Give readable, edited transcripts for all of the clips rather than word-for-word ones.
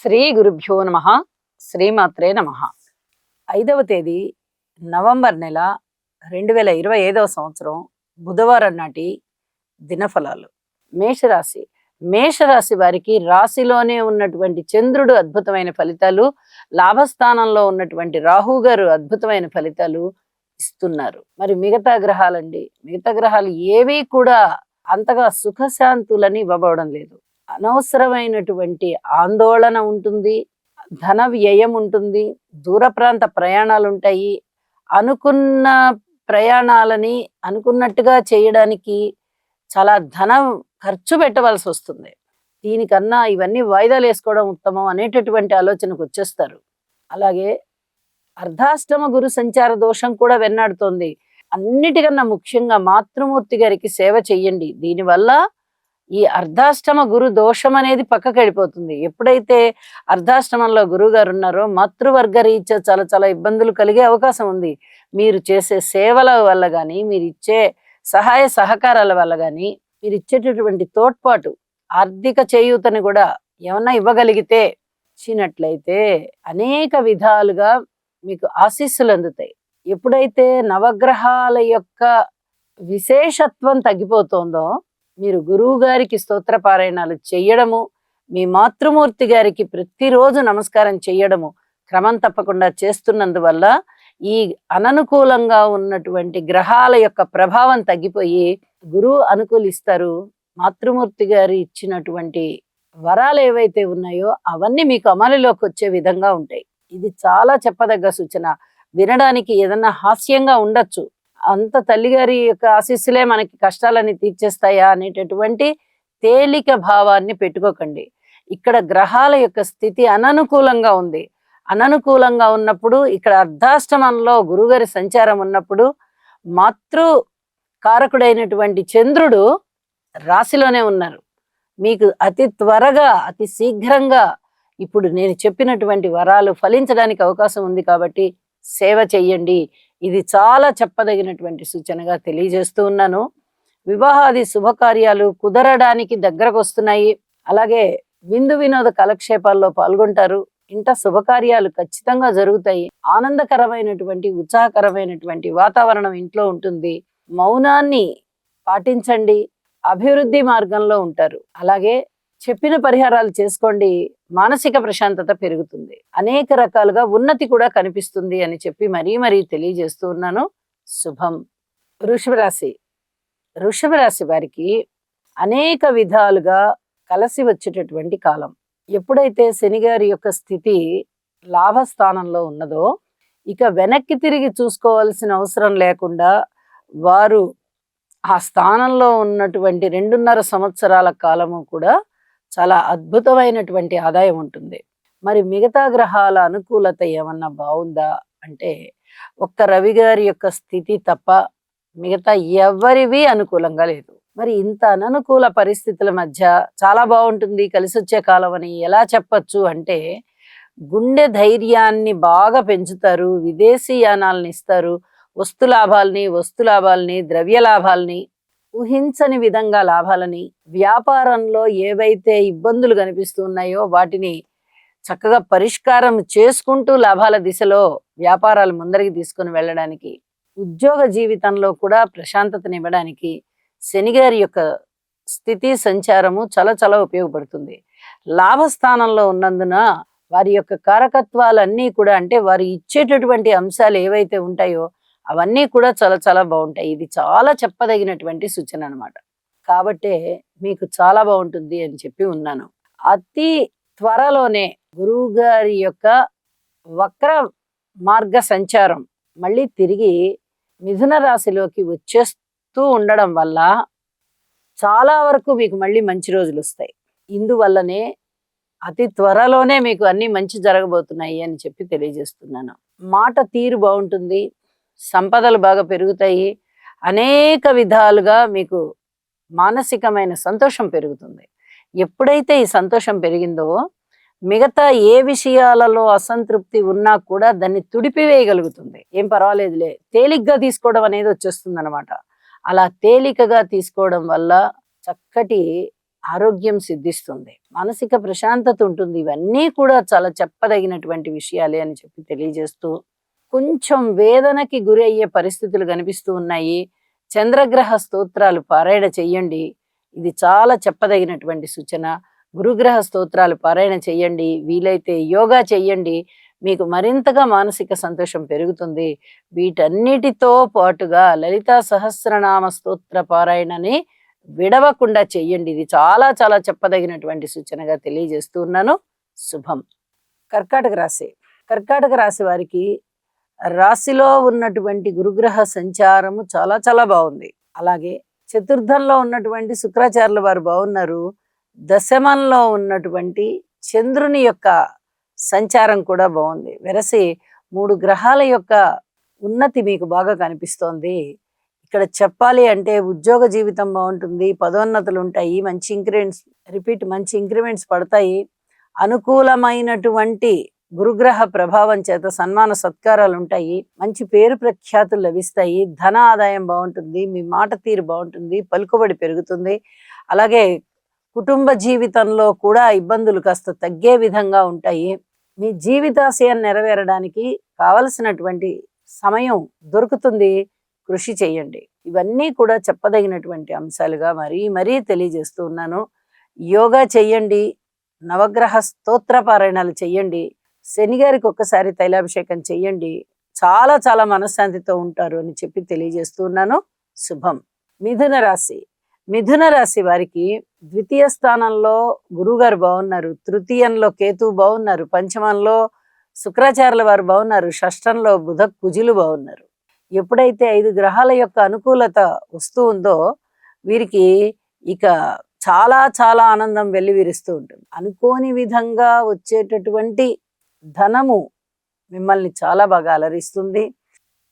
శ్రీ గురుభ్యో నమ. శ్రీమాత్రే నమ. 5వ తేదీ నవంబర్ నెల 2025వ సంవత్సరం బుధవారం నాటి దినఫలాలు. మేషరాశి. మేషరాశి వారికి రాశిలోనే ఉన్నటువంటి చంద్రుడు అద్భుతమైన ఫలితాలు, లాభస్థానంలో ఉన్నటువంటి రాహు గారు అద్భుతమైన ఫలితాలు ఇస్తున్నారు. మరి మిగతా గ్రహాలండి, మిగతా గ్రహాలు ఏవి కూడా అంతగా సుఖశాంతులని ఇవ్వబడడం లేదు. అనవసరమైనటువంటి ఆందోళన ఉంటుంది, ధన వ్యయం ఉంటుంది, దూర ప్రాంత ప్రయాణాలు ఉంటాయి. అనుకున్న ప్రయాణాలని అనుకున్నట్టుగా చేయడానికి చాలా ధనం ఖర్చు పెట్టవలసి వస్తుంది. దీనికన్నా ఇవన్నీ వాయిదాలు వేసుకోవడం ఉత్తమం అనేటటువంటి ఆలోచనకు వచ్చేస్తారు. అలాగే అర్ధాష్టమ గురు సంచార దోషం కూడా వెన్నాడుతోంది. అన్నిటికన్నా ముఖ్యంగా మాతృమూర్తి గారికి సేవ చెయ్యండి. దీనివల్ల ఈ అర్ధాష్టమ గురు దోషం అనేది పక్కకి వెళ్ళిపోతుంది. ఎప్పుడైతే అర్ధాష్టమంలో గురువు గారు ఉన్నారో మాతృవర్గ రీత్యా చాలా చాలా ఇబ్బందులు కలిగే అవకాశం ఉంది. మీరు చేసే సేవల వల్ల కానీ, మీరు ఇచ్చే సహాయ సహకారాల వల్ల కానీ, మీరు ఇచ్చేటటువంటి తోడ్పాటు, ఆర్థిక చేయూతని కూడా ఏమన్నా ఇవ్వగలిగితే ఇచ్చినట్లయితే అనేక విధాలుగా మీకు ఆశీస్సులు అందుతాయి. ఎప్పుడైతే నవగ్రహాల యొక్క విశేషత్వం తగ్గిపోతుందో, మీరు గురువు గారికి స్తోత్ర పారాయణాలు చెయ్యడము, మీ మాతృమూర్తి గారికి ప్రతిరోజు నమస్కారం చెయ్యడము క్రమం తప్పకుండా చేస్తున్నందువల్ల ఈ అననుకూలంగా ఉన్నటువంటి గ్రహాల యొక్క ప్రభావం తగ్గిపోయి గురువు అనుకూలిస్తారు. మాతృమూర్తి గారు ఇచ్చినటువంటి వరాలు ఏవైతే ఉన్నాయో అవన్నీ మీకు అమలులోకి వచ్చే విధంగా ఉంటాయి. ఇది చాలా చెప్పదగ్గ సూచన. వినడానికి ఏదన్నా హాస్యంగా ఉండొచ్చు, అంత తల్లిగారి యొక్క ఆశీస్సులే మనకి కష్టాలని తీర్చేస్తాయా అనేటటువంటి తేలిక భావాన్ని పెట్టుకోకండి. ఇక్కడ గ్రహాల యొక్క స్థితి అననుకూలంగా ఉంది. అననుకూలంగా ఉన్నప్పుడు ఇక్కడ అర్ధాష్టమంలో గురుగారి సంచారం ఉన్నప్పుడు మాతృ కారకుడైనటువంటి చంద్రుడు రాశిలోనే ఉన్నారు. మీకు అతి త్వరగా, అతి శీఘ్రంగా ఇప్పుడు నేను చెప్పినటువంటి వరాలు ఫలించడానికి అవకాశం ఉంది. కాబట్టి సేవ చెయ్యండి. ఇది చాలా చెప్పదగినటువంటి సూచనగా తెలియజేస్తూ ఉన్నాను. వివాహాది శుభకార్యాలు కుదరడానికి దగ్గరకు వస్తున్నాయి. అలాగే విందు వినోద కాలక్షేపాల్లో పాల్గొంటారు. ఇంట శుభకార్యాలు ఖచ్చితంగా జరుగుతాయి. ఆనందకరమైనటువంటి, ఉత్సాహకరమైనటువంటి వాతావరణం ఇంట్లో ఉంటుంది. మౌనాన్ని పాటించండి, అభివృద్ధి మార్గంలో ఉంటారు. అలాగే చెప్పిన పరిహారాలు చేసుకోండి, మానసిక ప్రశాంతత పెరుగుతుంది, అనేక రకాలుగా ఉన్నతి కూడా కనిపిస్తుంది అని చెప్పి మరీ తెలియజేస్తూ ఉన్నాను. శుభం. వృషభ రాశి. వృషభ రాశి వారికి అనేక విధాలుగా కలిసి వచ్చేటటువంటి కాలం. ఎప్పుడైతే శనిగారి యొక్క స్థితి లాభస్థానంలో ఉన్నదో, ఇక వెనక్కి తిరిగి చూసుకోవాల్సిన అవసరం లేకుండా వారు ఆ స్థానంలో ఉన్నటువంటి 2.5 సంవత్సరాల కాలము కూడా చాలా అద్భుతమైనటువంటి ఆదాయం ఉంటుంది. మరి మిగతా గ్రహాల అనుకూలత ఏమన్నా బాగుందా అంటే, ఒక్క రవి గారి యొక్క స్థితి తప్ప మిగతా ఎవరివి అనుకూలంగా లేదు. మరి ఇంత అననుకూల పరిస్థితుల మధ్య చాలా బాగుంటుంది, కలిసి వచ్చే కాలం అని ఎలా చెప్పచ్చు అంటే, గుండె ధైర్యాన్ని బాగా పెంచుతారు, విదేశీ యానాలను ఇస్తారు, వస్తు లాభాలని, ద్రవ్య లాభాలని, ఊహించని విధంగా లాభాలని, వ్యాపారంలో ఏవైతే ఇబ్బందులు కనిపిస్తున్నాయో వాటిని చక్కగా పరిష్కారం చేసుకుంటూ లాభాల దిశలో వ్యాపారాలు ముందరికి తీసుకుని వెళ్ళడానికి, ఉద్యోగ జీవితంలో కూడా ప్రశాంతతనివ్వడానికి శనిగారి యొక్క స్థితి సంచారము చాలా చాలా ఉపయోగపడుతుంది. లాభస్థానంలో ఉన్నందున వారి యొక్క కారకత్వాలన్నీ కూడా, అంటే వారు ఇచ్చేటటువంటి అంశాలు ఏవైతే ఉంటాయో అవన్నీ కూడా చాలా చాలా బాగుంటాయి. ఇది చాలా చెప్పదగినటువంటి సూచన అన్నమాట. కాబట్టే మీకు చాలా బాగుంటుంది అని చెప్పి ఉన్నాను. అతి త్వరలోనే గురువు గారి యొక్క వక్ర మార్గ సంచారం మళ్ళీ తిరిగి మిథున రాశిలోకి వచ్చేస్తూ ఉండడం వల్ల చాలా వరకు మీకు మళ్ళీ మంచి రోజులు వస్తాయి. ఇందువల్లనే అతి త్వరలోనే మీకు అన్ని మంచి జరగబోతున్నాయి అని చెప్పి తెలియజేస్తున్నాను. మాట తీరు బాగుంటుంది, సంపదలు బాగా పెరుగుతాయి, అనేక విధాలుగా మీకు మానసికమైన సంతోషం పెరుగుతుంది. ఎప్పుడైతే ఈ సంతోషం పెరిగిందో, మిగతా ఏ విషయాలలో అసంతృప్తి ఉన్నా కూడా దాన్ని తుడిపివేయగలుగుతుంది. ఏం పర్వాలేదులే, తేలిగ్గా తీసుకోవడం అనేది వచ్చేస్తుంది అనమాట. అలా తేలికగా తీసుకోవడం వల్ల చక్కటి ఆరోగ్యం సిద్ధిస్తుంది, మానసిక ప్రశాంతత ఉంటుంది. ఇవన్నీ కూడా చాలా చెప్పదగినటువంటి విషయాలే అని చెప్పి తెలియజేస్తూ, కొంచెం వేదనకి గురి అయ్యే పరిస్థితులు కనిపిస్తూ ఉన్నాయి. చంద్రగ్రహ స్తోత్రాలు పారాయణ చెయ్యండి. ఇది చాలా చెప్పదగినటువంటి సూచన. గురుగ్రహ స్తోత్రాలు పారాయణ చెయ్యండి. వీలైతే యోగా చెయ్యండి. మీకు మరింతగా మానసిక సంతోషం పెరుగుతుంది. వీటన్నిటితో పాటుగా లలితా సహస్రనామ స్తోత్ర పారాయణని విడవకుండా చెయ్యండి. ఇది చాలా చాలా చెప్పదగినటువంటి సూచనగా తెలియజేస్తూ ఉన్నాను. శుభం. కర్కాటక రాశి. కర్కాటక రాశి వారికి రాశిలో ఉన్నటువంటి గురుగ్రహ సంచారము చాలా చాలా బాగుంది. అలాగే చతుర్థంలో ఉన్నటువంటి శుక్రాచార్యుల వారు బాగున్నారు. దశమంలో ఉన్నటువంటి చంద్రుని యొక్క సంచారం కూడా బాగుంది. వెరసి 3 గ్రహాల యొక్క ఉన్నతి మీకు బాగా కనిపిస్తోంది. ఇక్కడ చెప్పాలి అంటే ఉద్యోగ జీవితం బాగుంటుంది, పదోన్నతులు ఉంటాయి, మంచి ఇంక్రిమెంట్స్ పడతాయి. అనుకూలమైనటువంటి గురుగ్రహ ప్రభావం చేత సన్మాన సత్కారాలు ఉంటాయి, మంచి పేరు ప్రఖ్యాతులు లభిస్తాయి, ధన ఆదాయం బాగుంటుంది, మీ మాట తీరు బాగుంటుంది, పలుకుబడి పెరుగుతుంది. అలాగే కుటుంబ జీవితంలో కూడా ఇబ్బందులు కాస్త తగ్గే విధంగా ఉంటాయి. మీ జీవితాశయం నెరవేరడానికి కావలసినటువంటి సమయం దొరుకుతుంది. కృషి చేయండి. ఇవన్నీ కూడా చెప్పదగినటువంటి అంశాలుగా మరీ తెలియజేస్తూ ఉన్నాను. యోగా చెయ్యండి, నవగ్రహ స్తోత్ర పారాయణాలు చెయ్యండి, శనిగారికి ఒక్కసారి తైలాభిషేకం చెయ్యండి. చాలా చాలా మనశ్శాంతితో ఉంటారు అని చెప్పి తెలియజేస్తూ ఉన్నాను. శుభం. మిథున రాశి. మిథున రాశి వారికి ద్వితీయ స్థానంలో గురువుగారు బాగున్నారు, తృతీయంలో కేతువు బాగున్నారు, పంచమంలో శుక్రాచార్యుల వారు బాగున్నారు, షష్టంలో బుధ కుజులు బాగున్నారు. ఎప్పుడైతే 5 గ్రహాల యొక్క అనుకూలత వస్తూ ఉందో వీరికి ఇక చాలా చాలా ఆనందం వెల్లివిరుస్తూ ఉంటుంది. అనుకోని విధంగా వచ్చేటటువంటి ధనము మిమ్మల్ని చాలా బాగా అలరిస్తుంది.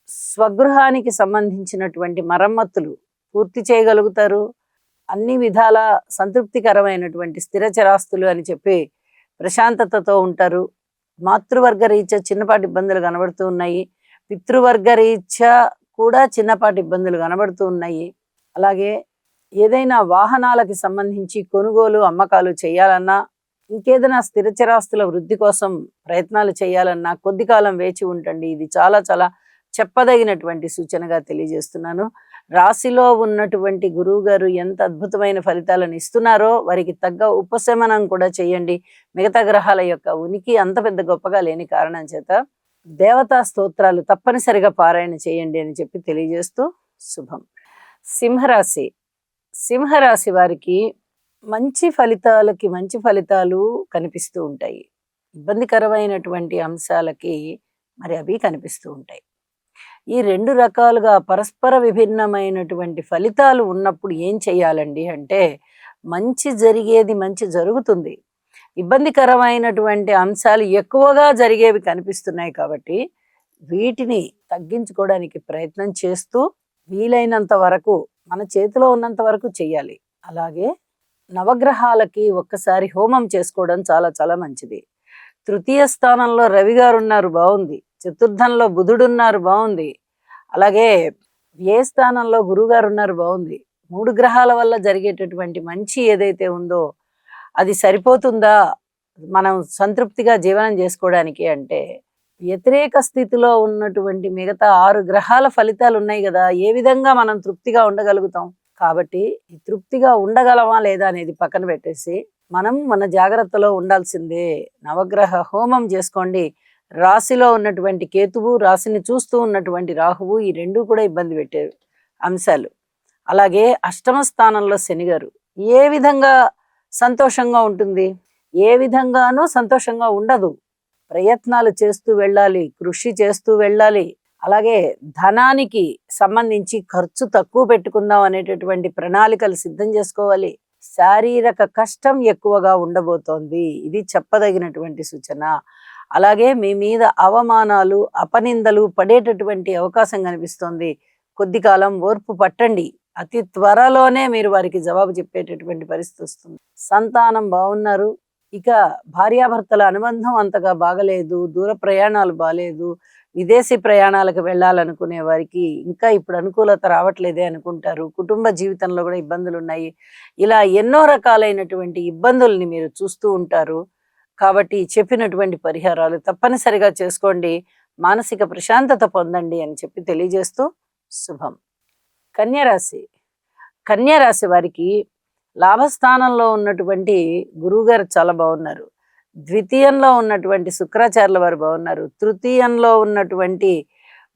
స్వగృహానికి సంబంధించినటువంటి మరమ్మతులు పూర్తి చేయగలుగుతారు. అన్ని విధాల సంతృప్తికరమైనటువంటి స్థిరచరాస్తులు అని చెప్పి ప్రశాంతతతో ఉంటారు. మాతృవర్గ రీత్యా చిన్నపాటి ఇబ్బందులు కనబడుతూ ఉన్నాయి. పితృవర్గ రీత్యా కూడా చిన్నపాటి ఇబ్బందులు కనబడుతూ ఉన్నాయి. అలాగే ఏదైనా వాహనాలకి సంబంధించి కొనుగోలు అమ్మకాలు చేయాలన్నా, ఇంకేదైనా స్థిరచరాస్తుల వృద్ధి కోసం ప్రయత్నాలు చేయాలన్నా కొద్ది కాలం వేచి ఉండండి. ఇది చాలా చాలా చెప్పదగినటువంటి సూచనగా తెలియజేస్తున్నాను. రాశిలో ఉన్నటువంటి గురువు గారు ఎంత అద్భుతమైన ఫలితాలను ఇస్తున్నారో వారికి తగ్గ ఉపశమనం కూడా చేయండి. మిగతా గ్రహాల యొక్క ఉనికి అంత పెద్ద గొప్పగా లేని కారణం చేత దేవతా స్తోత్రాలు తప్పనిసరిగా పారాయణ చేయండి అని చెప్పి తెలియజేస్తూ శుభం. సింహరాశి. సింహరాశి వారికి మంచి ఫలితాలు కనిపిస్తూ ఉంటాయి. ఇబ్బందికరమైనటువంటి అంశాలకి అవి కనిపిస్తూ ఉంటాయి. ఈ 2 రకాలుగా పరస్పర విభిన్నమైనటువంటి ఫలితాలు ఉన్నప్పుడు ఏం చేయాలండి అంటే, మంచి జరిగేది మంచి జరుగుతుంది, ఇబ్బందికరమైనటువంటి అంశాలు ఎక్కువగా జరిగేవి కనిపిస్తున్నాయి కాబట్టి వీటిని తగ్గించుకోవడానికి ప్రయత్నం చేస్తూ వీలైనంత వరకు మన చేతిలో ఉన్నంత వరకు చెయ్యాలి. అలాగే నవగ్రహాలకి ఒక్కసారి హోమం చేసుకోవడం చాలా చాలా మంచిది. తృతీయ స్థానంలో రవి గారు ఉన్నారు, బాగుంది. చతుర్థంలో బుధుడున్నారు, బాగుంది. అలాగే వ్యయ స్థానంలో గురువు గారు ఉన్నారు, బాగుంది. 3 గ్రహాల వల్ల జరిగేటటువంటి మంచి ఏదైతే ఉందో అది సరిపోతుందా మనం సంతృప్తిగా జీవనం చేసుకోవడానికి అంటే, వ్యతిరేక స్థితిలో ఉన్నటువంటి మిగతా 6 గ్రహాల ఫలితాలు ఉన్నాయి కదా, ఏ విధంగా మనం తృప్తిగా ఉండగలుగుతాం? కాబట్టి ఈ తృప్తిగా ఉండగలమా లేదా అనేది పక్కన పెట్టేసి మనం మన జాగ్రత్తలో ఉండాల్సిందే. నవగ్రహ హోమం చేసుకోండి. రాశిలో ఉన్నటువంటి కేతువు, రాశిని చూస్తూ ఉన్నటువంటి రాహువు, ఈ 2 కూడా ఇబ్బంది పెట్టే అంశాలు. అలాగే అష్టమ స్థానంలో శనిగారు ఏ విధంగా సంతోషంగా ఉంటుంది? ఏ విధంగానూ సంతోషంగా ఉండదు. ప్రయత్నాలు చేస్తూ వెళ్ళాలి, కృషి చేస్తూ వెళ్ళాలి. అలాగే ధనానికి సంబంధించి ఖర్చు తక్కువ పెట్టుకుందాం అనేటటువంటి ప్రణాళికలు సిద్ధం చేసుకోవాలి. శారీరక కష్టం ఎక్కువగా ఉండబోతోంది, ఇది చెప్పదగినటువంటి సూచన. అలాగే మీ మీద అవమానాలు, అపనిందలు పడేటటువంటి అవకాశం కనిపిస్తోంది. కొద్ది కాలం ఓర్పు పట్టండి, అతి త్వరలోనే మీరు వారికి జవాబు చెప్పేటటువంటి పరిస్థితి వస్తుంది. సంతానం బాగున్నారు. ఇక భార్యాభర్తల అనుబంధం అంతగా బాగలేదు, దూర ప్రయాణాలు బాలేదు, విదేశీ ప్రయాణాలకు వెళ్ళాలనుకునే వారికి ఇంకా ఇప్పుడు అనుకూలత రావట్లేదే అనుకుంటారు. కుటుంబ జీవితంలో కూడా ఇబ్బందులు ఉన్నాయి. ఇలా ఎన్నో రకాలైనటువంటి ఇబ్బందుల్ని మీరు చూస్తూ ఉంటారు. కాబట్టి చెప్పినటువంటి పరిహారాలు తప్పనిసరిగా చేసుకోండి. మానసిక ప్రశాంతత పొందండి అని చెప్పి తెలియజేస్తూ శుభం. కన్యరాశి. కన్యరాశి వారికి లాభస్థానంలో ఉన్నటువంటి గురువుగారు చాలా బాగున్నారు. ద్వితీయంలో ఉన్నటువంటి శుక్రాచార్యుల వారు బాగున్నారు. తృతీయంలో ఉన్నటువంటి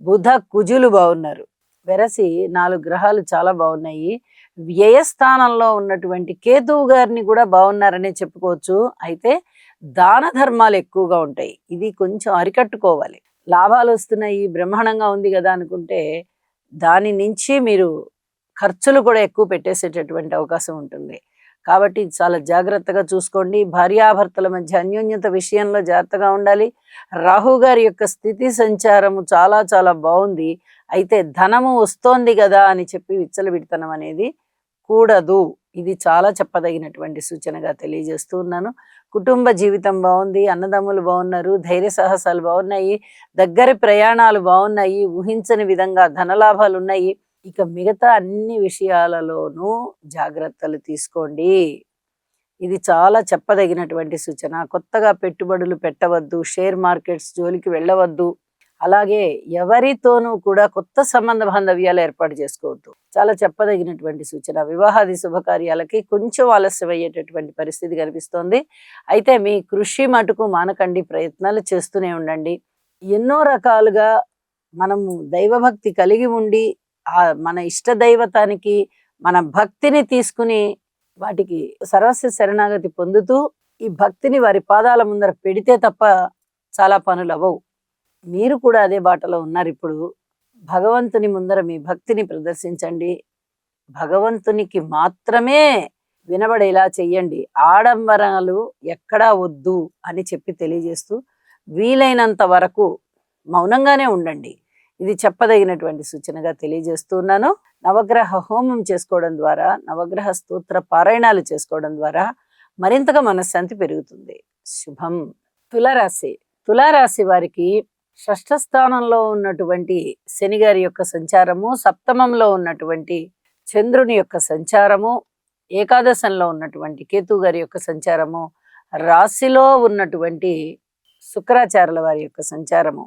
బుధ కుజులు బాగున్నారు. వెరసి 4 గ్రహాలు చాలా బాగున్నాయి. వ్యయస్థానంలో ఉన్నటువంటి కేతువు గారిని కూడా బాగున్నారనే చెప్పుకోవచ్చు. అయితే దాన ధర్మాలు ఎక్కువగా ఉంటాయి. ఇది కొంచెం అరికట్టుకోవాలి. లాభాలు వస్తున్నాయి, బ్రహ్మాండంగా ఉంది కదా అనుకుంటే దాని నుంచి మీరు ఖర్చులు కూడా ఎక్కువ పెట్టేసేటటువంటి అవకాశం ఉంటుంది. కాబట్టి చాలా జాగ్రత్తగా చూసుకోండి. భార్యాభర్తల మధ్య అన్యోన్యత విషయంలో జాగ్రత్తగా ఉండాలి. రాహు గారి యొక్క స్థితి సంచారము చాలా చాలా బాగుంది. అయితే ధనము వస్తోంది కదా అని చెప్పి విచ్చలవిడితనం అనేది కూడదు. ఇది చాలా చెప్పదగినటువంటి సూచనగా తెలియజేస్తూ ఉన్నాను. కుటుంబ జీవితం బాగుంది, అన్నదమ్ములు బాగున్నారు, ధైర్య సాహసాలు బాగున్నాయి, దగ్గరి ప్రయాణాలు బాగున్నాయి, ఊహించని విధంగా ధనలాభాలు ఉన్నాయి. ఇక మిగతా అన్ని విషయాలలోనూ జాగ్రత్తలు తీసుకోండి. ఇది చాలా చెప్పదగినటువంటి సూచన. కొత్తగా పెట్టుబడులు పెట్టవద్దు, షేర్ మార్కెట్స్ జోలికి వెళ్ళవద్దు. అలాగే ఎవరితోనూ కూడా కొత్త సంబంధ బాంధవ్యాలు ఏర్పాటు చేసుకోవద్దు. చాలా చెప్పదగినటువంటి సూచన. వివాహాది శుభకార్యాలకి కొంచెం ఆలస్యం అయ్యేటటువంటి పరిస్థితి కనిపిస్తోంది. అయితే మీ కృషి మటుకు మానకండి, ప్రయత్నాలు చేస్తూనే ఉండండి. ఎన్నో రకాలుగా మనము దైవభక్తి కలిగి ఉండి మన ఇష్ట దైవతానికి మన భక్తిని తీసుకుని వాటికి సర్వస్వ శరణాగతి పొందుతూ ఈ భక్తిని వారి పాదాల ముందర పెడితే తప్ప చాలా పనులు అవ్వవు. మీరు కూడా అదే బాటలో ఉన్నారు. ఇప్పుడు భగవంతుని ముందర మీ భక్తిని ప్రదర్శించండి. భగవంతునికి మాత్రమే వినబడేలా చెయ్యండి. ఆడంబరాలు ఎక్కడా వద్దు అని చెప్పి తెలియజేస్తూ వీలైనంత వరకు మౌనంగానే ఉండండి. ఇది చెప్పదగినటువంటి సూచనగా తెలియజేస్తున్నాను. నవగ్రహ హోమం చేసుకోవడం ద్వారా, నవగ్రహ స్తోత్ర పారాయణాలు చేసుకోవడం ద్వారా మరింతగా మనశ్శాంతి పెరుగుతుంది. శుభం. తులారాశి. తులారాశి వారికి షష్ఠ స్థానంలో ఉన్నటువంటి శని గారి యొక్క సంచారము, సప్తమంలో ఉన్నటువంటి చంద్రుని యొక్క సంచారము, ఏకాదశంలో ఉన్నటువంటి కేతు గారి యొక్క సంచారము, రాశిలో ఉన్నటువంటి శుక్రాచార్యుల వారి యొక్క సంచారము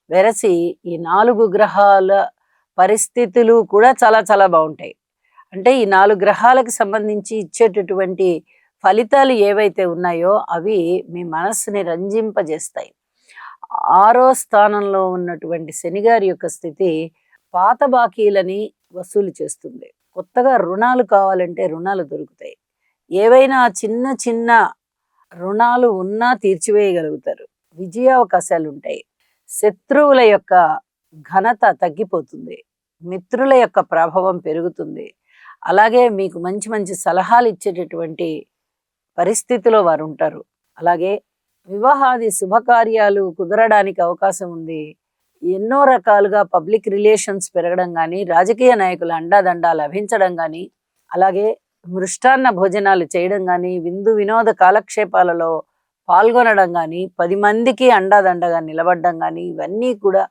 వెరసి ఈ 4 గ్రహాల పరిస్థితులు కూడా చాలా చాలా బాగుంటాయి. అంటే ఈ 4 గ్రహాలకు సంబంధించి ఇచ్చేటటువంటి ఫలితాలు ఏవైతే ఉన్నాయో అవి మీ మనస్సుని రంజింపజేస్తాయి. 6వ స్థానంలో ఉన్నటువంటి శనిగారి యొక్క స్థితి పాత బాకీలని వసూలు చేస్తుంది. కొత్తగా రుణాలు కావాలంటే రుణాలు దొరుకుతాయి. ఏవైనా చిన్న చిన్న రుణాలు ఉన్నా తీర్చివేయగలుగుతారు. విజయావకాశాలు ఉంటాయి. శత్రువుల యొక్క ఘనత తగ్గిపోతుంది. మిత్రుల యొక్క ప్రభావం పెరుగుతుంది. అలాగే మీకు మంచి మంచి సలహాలు ఇచ్చేటటువంటి పరిస్థితిలో వారు ఉంటారు. అలాగే వివాహాది శుభకార్యాలు కుదరడానికి అవకాశం ఉంది. ఎన్నో రకాలుగా పబ్లిక్ రిలేషన్స్ పెరగడం కానీ, రాజకీయ నాయకుల అండాదండా లభించడం కానీ, అలాగే మృష్టాన్న భోజనాలు చేయడం కానీ, విందు వినోద కాలక్షేపాలలో పాల్గొనడం కానీ, 10 మందికి అండాదండగా నిలబడడం కానీ, ఇవన్నీ కూడా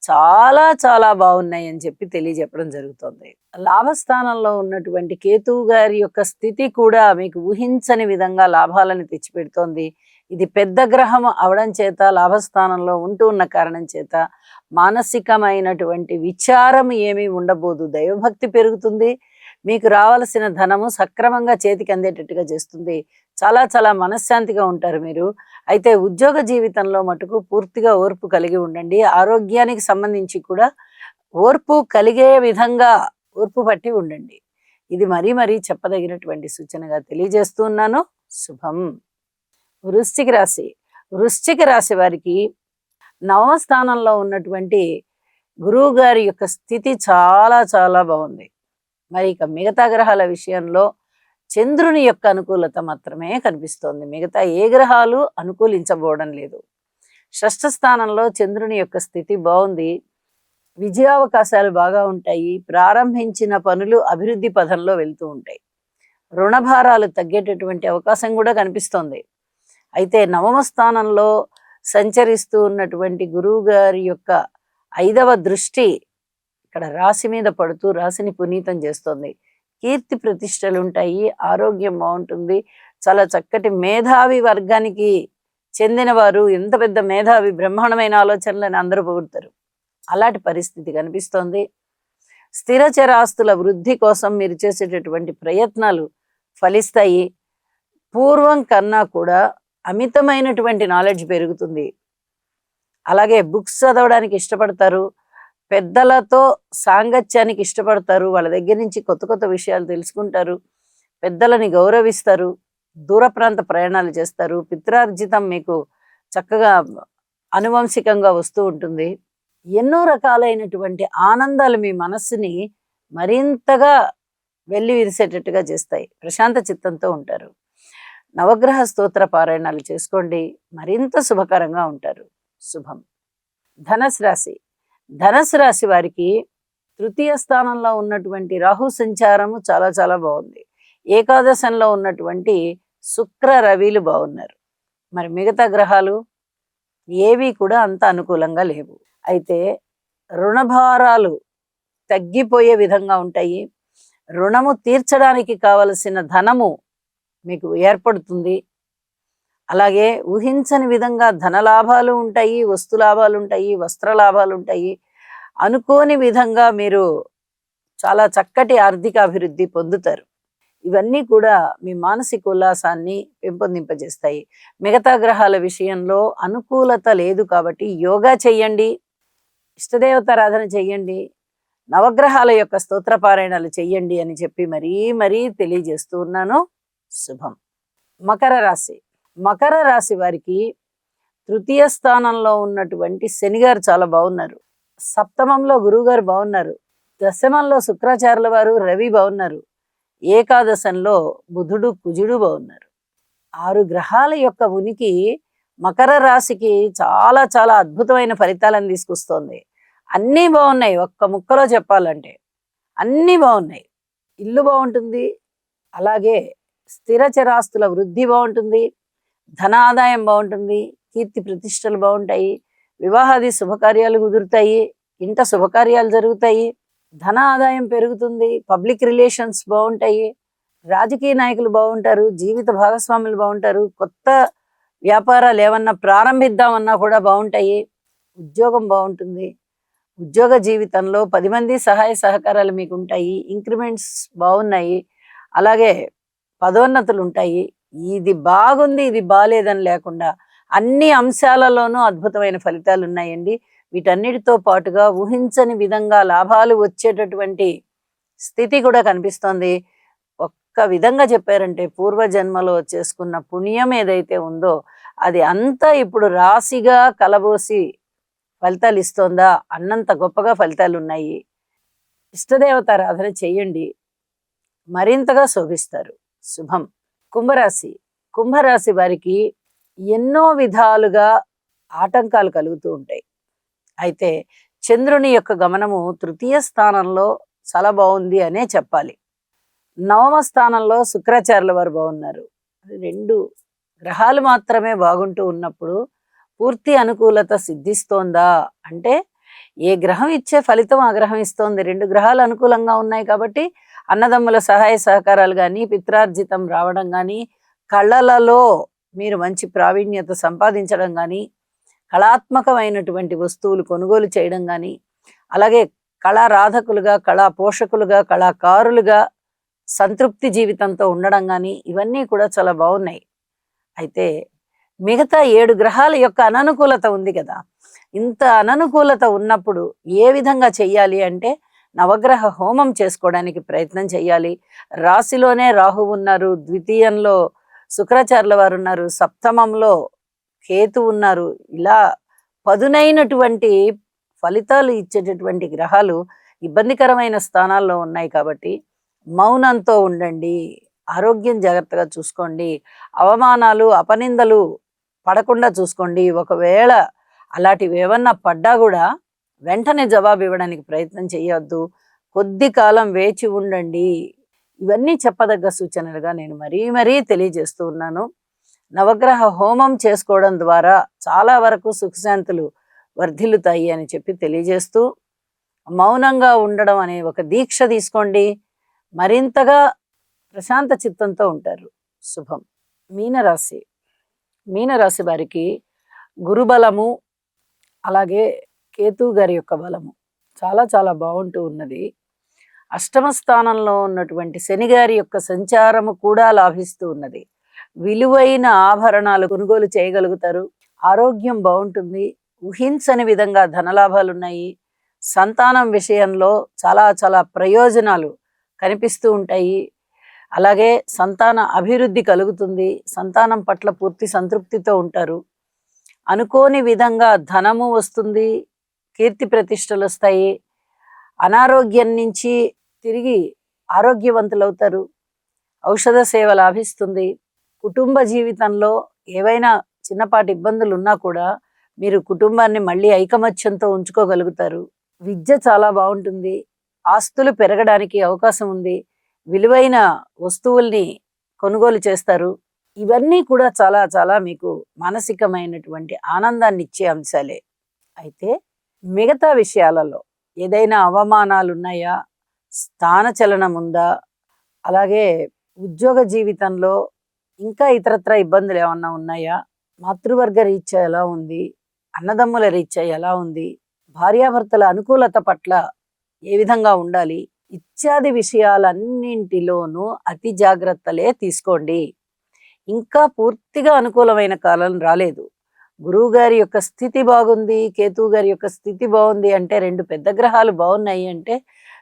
చాలా చాలా బాగున్నాయి అని చెప్పి తెలియజెప్పడం జరుగుతుంది. లాభస్థానంలో ఉన్నటువంటి కేతువు గారి యొక్క స్థితి కూడా మీకు ఊహించని విధంగా లాభాలను తెచ్చిపెడుతోంది. ఇది పెద్ద గ్రహం అవడం చేత, లాభస్థానంలో ఉంటూ ఉన్న కారణం చేత మానసికమైనటువంటి విచారం ఏమీ ఉండబోదు. దైవభక్తి పెరుగుతుంది. మీకు రావాల్సిన ధనము సక్రమంగా చేతికి అందేటట్టుగా చేస్తుంది. చాలా చాలా మనశ్శాంతిగా ఉంటారు మీరు. అయితే ఉద్యోగ జీవితంలో మటుకు పూర్తిగా ఓర్పు కలిగి ఉండండి. ఆరోగ్యానికి సంబంధించి కూడా ఓర్పు కలిగే విధంగా ఓర్పు పట్టి ఉండండి. ఇది మరీ మరీ చెప్పదగినటువంటి సూచనగా తెలియజేస్తున్నాను. శుభం. వృశ్చిక రాశి. వృశ్చిక రాశి వారికి 9వ స్థానంలో ఉన్నటువంటి గురువు గారి యొక్క స్థితి చాలా చాలా బాగుంది. మరి ఇక మిగతా గ్రహాల విషయంలో చంద్రుని యొక్క అనుకూలత మాత్రమే కనిపిస్తోంది. మిగతా ఏ గ్రహాలు అనుకూలించబోవడం లేదు. షష్ఠ స్థానంలో చంద్రుని యొక్క స్థితి బాగుంది. విజయావకాశాలు బాగా ఉంటాయి. ప్రారంభించిన పనులు అభివృద్ధి పథంలో వెళ్తూ ఉంటాయి. రుణభారాలు తగ్గేటటువంటి అవకాశం కూడా కనిపిస్తోంది. అయితే 9వ స్థానంలో సంచరిస్తూ ఉన్నటువంటి గురువు గారి యొక్క 5వ దృష్టి ఇక్కడ రాశి మీద పడుతూ రాశిని పునీతం చేస్తుంది. కీర్తి ప్రతిష్టలు ఉంటాయి, ఆరోగ్యం బాగుంటుంది, చాలా చక్కటి మేధావి వర్గానికి చెందిన వారు, ఎంత పెద్ద మేధావి, బ్రహ్మాండమైన ఆలోచనలను అందరూ పొగుడతారు. అలాంటి పరిస్థితి కనిపిస్తోంది. స్థిరచరాస్తుల వృద్ధి కోసం మీరు చేసేటటువంటి ప్రయత్నాలు ఫలిస్తాయి. పూర్వం కన్నా కూడా అమితమైనటువంటి నాలెడ్జ్ పెరుగుతుంది. అలాగే బుక్స్ చదవడానికి ఇష్టపడతారు, పెద్దలతో సాంగత్యానికి ఇష్టపడతారు, వాళ్ళ దగ్గర నుంచి కొత్త కొత్త విషయాలు తెలుసుకుంటారు, పెద్దలని గౌరవిస్తారు, దూర ప్రాంత ప్రయాణాలు చేస్తారు, పిత్రార్జితం మీకు చక్కగా అనువంశికంగా వస్తూ ఉంటుంది. ఎన్నో రకాలైనటువంటి ఆనందాలు మీ మనస్సుని మరింతగా వెళ్ళి విరిసేటట్టుగా చేస్తాయి. ప్రశాంత చిత్తంతో ఉంటారు. నవగ్రహ స్తోత్ర పారాయణాలు చేసుకోండి, మరింత శుభకరంగా ఉంటారు. శుభం. ధనుసు రాశి. ధనుసు రాశి వారికి తృతీయ స్థానంలో ఉన్నటువంటి రాహు సంచారము చాలా చాలా బాగుంది. ఏకాదశంలో ఉన్నటువంటి శుక్ర రవిలు బాగున్నారు. మరి మిగతా గ్రహాలు ఏవి కూడా అంత అనుకూలంగా లేవు. అయితే రుణభారాలు తగ్గిపోయే విధంగా ఉంటాయి. రుణము తీర్చడానికి కావలసిన ధనము మీకు ఏర్పడుతుంది. అలాగే ఊహించని విధంగా ధన లాభాలు ఉంటాయి, వస్తు లాభాలు ఉంటాయి, వస్త్ర లాభాలు ఉంటాయి. అనుకోని విధంగా మీరు చాలా చక్కటి ఆర్థిక అభివృద్ధి పొందుతారు. ఇవన్నీ కూడా మీ మానసిక ఉల్లాసాన్ని పెంపొందింపజేస్తాయి. మిగతా గ్రహాల విషయంలో అనుకూలత లేదు కాబట్టి యోగా చెయ్యండి, ఇష్టదేవతారాధన చెయ్యండి, నవగ్రహాల యొక్క స్తోత్రపారాయణాలు చెయ్యండి అని చెప్పి మరీ తెలియజేస్తూ ఉన్నాను. శుభం. మకర రాశి. మకర రాశి వారికి తృతీయ స్థానంలో ఉన్నటువంటి శనిగారు చాలా బాగున్నారు. సప్తమంలో గురువుగారు బాగున్నారు. దశమంలో శుక్రాచార్యుల వారు, రవి బాగున్నారు. ఏకాదశంలో బుధుడు, కుజుడు బాగున్నారు. 6 గ్రహాల యొక్క ఉనికి మకర రాశికి చాలా చాలా అద్భుతమైన ఫలితాలను తీసుకొస్తోంది. అన్నీ బాగున్నాయి. ఒక్క ముక్కలో చెప్పాలంటే అన్నీ బాగున్నాయి. ఇల్లు బాగుంటుంది, అలాగే స్థిరచరాస్తుల వృద్ధి బాగుంటుంది, ధనాదాయం బాగుంటుంది, కీర్తి ప్రతిష్టలు బాగుంటాయి, వివాహాది శుభకార్యాలు కుదురుతాయి, ఇంట శుభకార్యాలు జరుగుతాయి, ధన ఆదాయం పెరుగుతుంది, పబ్లిక్ రిలేషన్స్ బాగుంటాయి, రాజకీయ నాయకులు బాగుంటారు, జీవిత భాగస్వాములు బాగుంటారు, కొత్త వ్యాపారాలు ఏమన్నా ప్రారంభిద్దామన్నా కూడా బాగుంటాయి, ఉద్యోగం బాగుంటుంది, ఉద్యోగ జీవితంలో 10 మంది సహాయ సహకారాలు మీకు ఉంటాయి, ఇంక్రిమెంట్స్ బాగున్నాయి, అలాగే పదోన్నతులు ఉంటాయి. ఇది బాగుంది, ఇది బాలేదని లేకుండా అన్ని అంశాలలోనూ అద్భుతమైన ఫలితాలు ఉన్నాయండి. వీటన్నిటితో పాటుగా ఊహించని విధంగా లాభాలు వచ్చేటటువంటి స్థితి కూడా కనిపిస్తోంది. ఒక్క విధంగా చెప్పారంటే పూర్వజన్మలో చేసుకున్న పుణ్యం ఏదైతే ఉందో అది అంతా ఇప్పుడు రాశిగా కలబోసి ఫలితాలు ఇస్తోందా అన్నంత గొప్పగా ఫలితాలు ఉన్నాయి. ఇష్టదేవతారాధన చెయ్యండి, మరింతగా శోభిస్తారు. శుభం. కుంభరాశి. కుంభరాశి వారికి ఎన్నో విధాలుగా ఆటంకాలు కలుగుతూ ఉంటాయి. అయితే చంద్రుని యొక్క గమనము తృతీయ స్థానంలో చాలా బాగుంది అనే చెప్పాలి. 9వ స్థానంలో శుక్రాచార్యుల వారు బాగున్నారు. 2 గ్రహాలు మాత్రమే బాగుంటూ ఉన్నప్పుడు పూర్తి అనుకూలత సిద్ధిస్తోందా అంటే ఏ గ్రహం ఇచ్చే ఫలితం ఆ గ్రహం ఇస్తోంది. 2 గ్రహాలు అనుకూలంగా ఉన్నాయి కాబట్టి అన్నదమ్ముల సహాయ సహకారాలు కానీ, పిత్రార్జితం రావడం కానీ, కళలలో మీరు మంచి ప్రావీణ్యత సంపాదించడం కానీ, కళాత్మకమైనటువంటి వస్తువులు కొనుగోలు చేయడం కానీ, అలాగే కళారాధకులుగా, కళా పోషకులుగా, కళాకారులుగా సంతృప్తి జీవితంతో ఉండడం కానీ ఇవన్నీ కూడా చాలా బాగున్నాయి. అయితే మిగతా 7 గ్రహాల యొక్క అననుకూలత ఉంది కదా. ఇంత అననుకూలత ఉన్నప్పుడు ఏ విధంగా చెయ్యాలి అంటే నవగ్రహ హోమం చేసుకోవడానికి ప్రయత్నం చేయాలి. రాశిలోనే రాహు ఉన్నారు, ద్వితీయంలో శుక్రాచార్యుల వారు ఉన్నారు, సప్తమంలో కేతు ఉన్నారు. ఇలా పదునైనటువంటి ఫలితాలు ఇచ్చేటటువంటి గ్రహాలు ఇబ్బందికరమైన స్థానాల్లో ఉన్నాయి కాబట్టి మౌనంతో ఉండండి, ఆరోగ్యం జాగ్రత్తగా చూసుకోండి, అవమానాలు అపనిందలు పడకుండా చూసుకోండి. ఒకవేళ అలాంటివి ఏమన్నా పడ్డా కూడా వెంటనే జవాబు ఇవ్వడానికి ప్రయత్నం చేయొద్దు, కొద్ది కాలం వేచి ఉండండి. ఇవన్నీ చెప్పదగ్గ సూచనలుగా నేను మరీ తెలియజేస్తూ ఉన్నాను. నవగ్రహ హోమం చేసుకోవడం ద్వారా చాలా వరకు సుఖశాంతులు వర్ధిల్లుతాయి అని చెప్పి తెలియజేస్తూ, మౌనంగా ఉండడం అనే ఒక దీక్ష తీసుకోండి, మరింతగా ప్రశాంత చిత్తంతో ఉంటారు. శుభం. మీనరాశి. మీనరాశి వారికి గురుబలము, అలాగే కేతు గారి యొక్క బలము చాలా చాలా బాగుంటూ ఉన్నది. అష్టమ స్థానంలో ఉన్నటువంటి శని గారి యొక్క సంచారము కూడా లాభిస్తూ ఉన్నది. విలువైన ఆభరణాలు కొనుగోలు చేయగలుగుతారు. ఆరోగ్యం బాగుంటుంది. ఊహించని విధంగా ధనలాభాలు ఉన్నాయి. సంతానం విషయంలో చాలా చాలా ప్రయోజనాలు కనిపిస్తూ ఉంటాయి. అలాగే సంతాన అభివృద్ధి కలుగుతుంది. సంతానం పట్ల పూర్తి సంతృప్తితో ఉంటారు. అనుకోని విధంగా ధనము వస్తుంది, కీర్తి ప్రతిష్టలు వస్తాయి. అనారోగ్యం నుంచి తిరిగి ఆరోగ్యవంతులవుతారు. ఔషధ సేవ లాభిస్తుంది. కుటుంబ జీవితంలో ఏవైనా చిన్నపాటి ఇబ్బందులు ఉన్నా కూడా మీరు కుటుంబాన్ని మళ్ళీ ఐకమత్యంతో ఉంచుకోగలుగుతారు. విద్య చాలా బాగుంటుంది. ఆస్తులు పెరగడానికి అవకాశం ఉంది. విలువైన వస్తువుల్ని కొనుగోలు చేస్తారు. ఇవన్నీ కూడా చాలా చాలా మీకు మానసికమైనటువంటి ఆనందాన్ని ఇచ్చే అంశాలే. అయితే మిగతా విషయాలలో ఏదైనా అవమానాలు ఉన్నాయా, స్థానచలనం ఉందా, అలాగే ఉద్యోగ జీవితంలో ఇంకా ఇతరత్ర ఇబ్బందులు ఏమన్నా ఉన్నాయా, మాతృవర్గ రీత్యా ఎలా ఉంది, అన్నదమ్ముల రీత్యా ఎలా ఉంది, భార్యాభర్తల అనుకూలత పట్ల ఏ విధంగా ఉండాలి ఇత్యాది విషయాలన్నింటిలోనూ అతి జాగ్రత్తలే తీసుకోండి. ఇంకా పూర్తిగా అనుకూలమైన కాలం రాలేదు. గురువు గారి యొక్క స్థితి బాగుంది, కేతువు గారి యొక్క స్థితి బాగుంది అంటే, రెండు పెద్ద గ్రహాలు బాగున్నాయి అంటే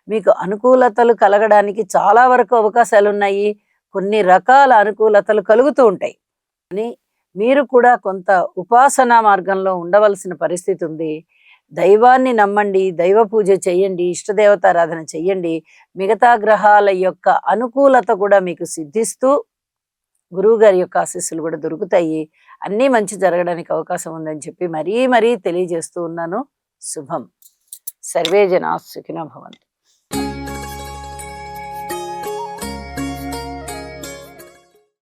మీకు అనుకూలతలు కలగడానికి చాలా వరకు అవకాశాలు ఉన్నాయి. కొన్ని రకాల అనుకూలతలు కలుగుతూ ఉంటాయి. కానీ మీరు కూడా కొంత ఉపాసనా మార్గంలో ఉండవలసిన పరిస్థితి ఉంది. దైవాన్ని నమ్మండి, దైవ పూజ చెయ్యండి, ఇష్టదేవతారాధన చెయ్యండి. మిగతా గ్రహాల యొక్క అనుకూలత కూడా మీకు సిద్ధిస్తూ గురువు గారి యొక్క ఆశీస్సులు కూడా దొరుకుతాయి. అన్నీ మంచి జరగడానికి అవకాశం ఉందని చెప్పి మరీ మరీ తెలియజేస్తూ ఉన్నాను. శుభం. సర్వే జనా సుఖినో భవంతు.